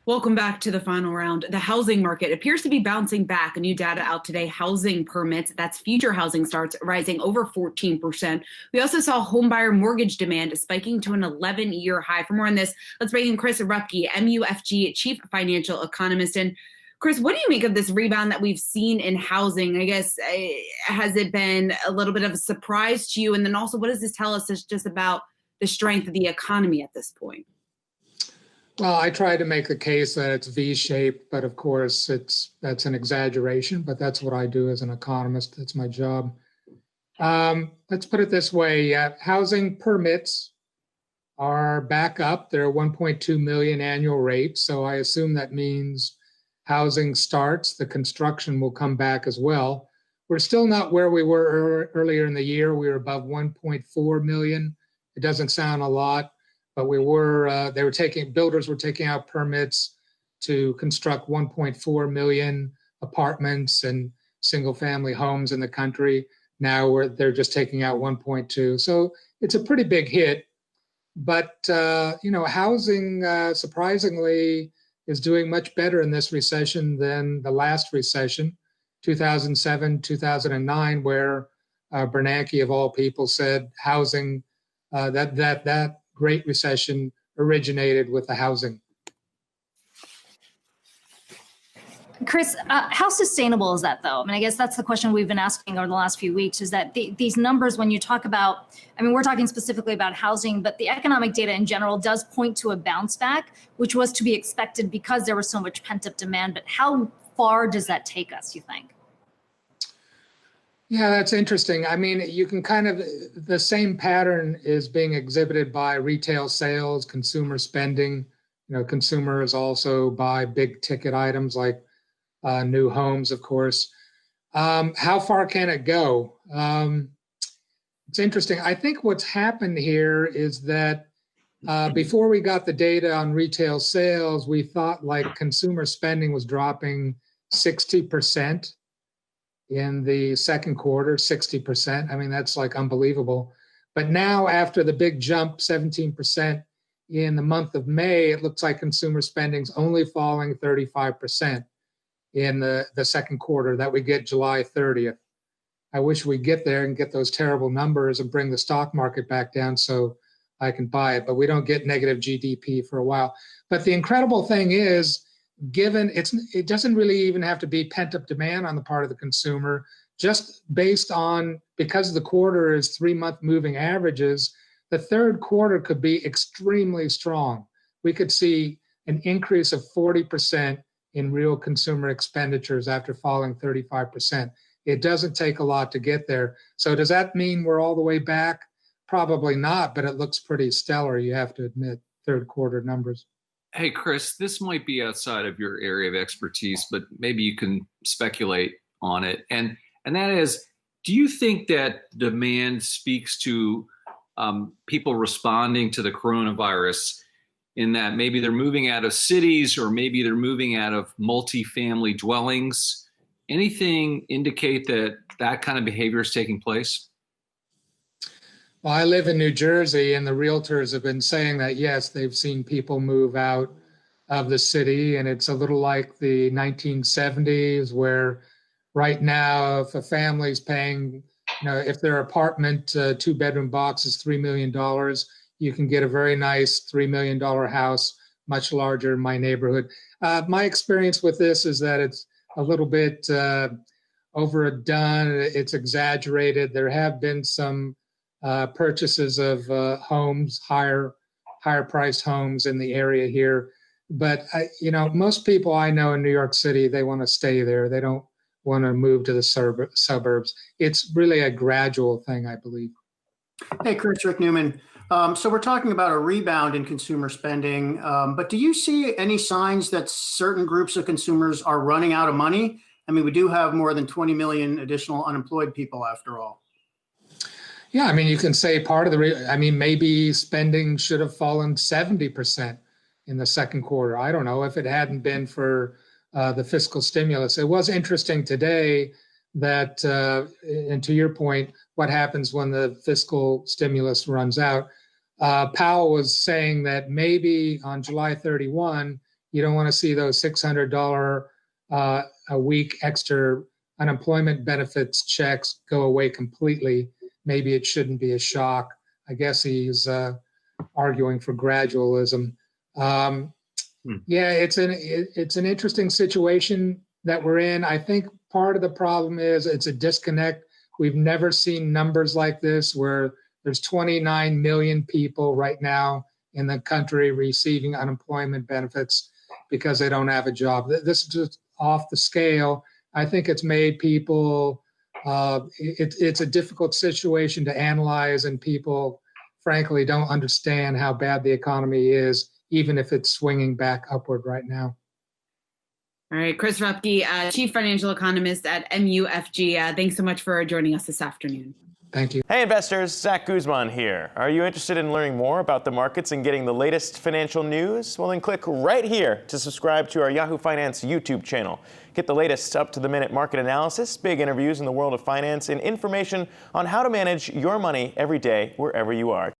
Welcome back to the final round. The housing market appears to be bouncing back. New data out today, housing permits, that's future housing starts, rising over 14%. We also saw homebuyer mortgage demand spiking to an 11-year high. For more on this, let's bring in Chris Rupkey, MUFG Chief Financial Economist. And Chris, what do you make of this rebound that we've seen in housing? I guess, has it been a little bit of a surprise to you? And then also, what does this tell us just about the strength of the economy at this point? Well, I try to make the case that it's V-shaped, but of course that's an exaggeration, but that's what I do as an economist. That's my job. Let's put it this way. Housing permits are back up. They're 1.2 million annual rate. So I assume that means housing starts, the construction will come back as well. We're still not where we were earlier in the year. We were above 1.4 million. It doesn't sound a lot, but builders were taking out permits to construct 1.4 million apartments and single family homes in the country. Now they're just taking out 1.2. So it's a pretty big hit. But, housing surprisingly is doing much better in this recession than the last recession, 2007, 2009, where Bernanke of all people said housing, that Great Recession originated with the housing. Chris, how sustainable is that, though? I mean, I guess that's the question we've been asking over the last few weeks, is that these numbers, when you talk about, we're talking specifically about housing, but the economic data in general does point to a bounce back, which was to be expected because there was so much pent-up demand. But how far does that take us, you think? Yeah, that's interesting. You can the same pattern is being exhibited by retail sales, consumer spending. Consumers also buy big ticket items like new homes, of course. How far can it go? It's interesting. I think what's happened here is that before we got the data on retail sales, we thought consumer spending was dropping 60%. In the second quarter, 60%. That's unbelievable. But now after the big jump, 17% in the month of May, it looks like consumer spending's only falling 35% in the second quarter. That we get July 30th. I wish we'd get there and get those terrible numbers and bring the stock market back down so I can buy it. But we don't get negative GDP for a while. But the incredible thing is, given it doesn't really even have to be pent-up demand on the part of the consumer, just based on, because the quarter is 3-month moving averages, the third quarter could be extremely strong. We could see an increase of 40% in real consumer expenditures after falling 35%. It doesn't take a lot to get there. So does that mean we're all the way back? Probably not, but it looks pretty stellar, you have to admit, third quarter numbers. Hey, Chris, this might be outside of your area of expertise, but maybe you can speculate on it. And that is, do you think that demand speaks to people responding to the coronavirus in that maybe they're moving out of cities or maybe they're moving out of multifamily dwellings? Anything indicate that kind of behavior is taking place? Well, I live in New Jersey, and the realtors have been saying that, yes, they've seen people move out of the city, and it's a little like the 1970s, where right now, if a family's paying, if their apartment, 2-bedroom box is $3 million, you can get a very nice $3 million house, much larger in my neighborhood. My experience with this is that it's a little bit overdone. It's exaggerated. There have been some purchases of homes, higher priced homes in the area here. But, most people I know in New York City, they want to stay there. They don't want to move to the suburbs. It's really a gradual thing, I believe. Hey, Chris, Rick Newman. So we're talking about a rebound in consumer spending, but do you see any signs that certain groups of consumers are running out of money? We do have more than 20 million additional unemployed people after all. Yeah, you can say part of maybe spending should have fallen 70% in the second quarter. I don't know, if it hadn't been for the fiscal stimulus. It was interesting today that, and to your point, what happens when the fiscal stimulus runs out. Powell was saying that maybe on July 31, You don't want to see those $600 a week extra unemployment benefits checks go away completely. Maybe it shouldn't be a shock. I guess he's arguing for gradualism. Yeah, it's an interesting situation that we're in. I think part of the problem is it's a disconnect. We've never seen numbers like this where there's 29 million people right now in the country receiving unemployment benefits because they don't have a job. This is just off the scale. I think it's made people, it's a difficult situation to analyze, and people, frankly, don't understand how bad the economy is, even if it's swinging back upward right now. All right, Chris Rupkey, Chief Financial Economist at MUFG. Thanks so much for joining us this afternoon. Thank you. Hey investors, Zach Guzman here. Are you interested in learning more about the markets and getting the latest financial news? Well, then click right here to subscribe to our Yahoo Finance YouTube channel. Get the latest up-to-the-minute market analysis, big interviews in the world of finance, and information on how to manage your money every day wherever you are.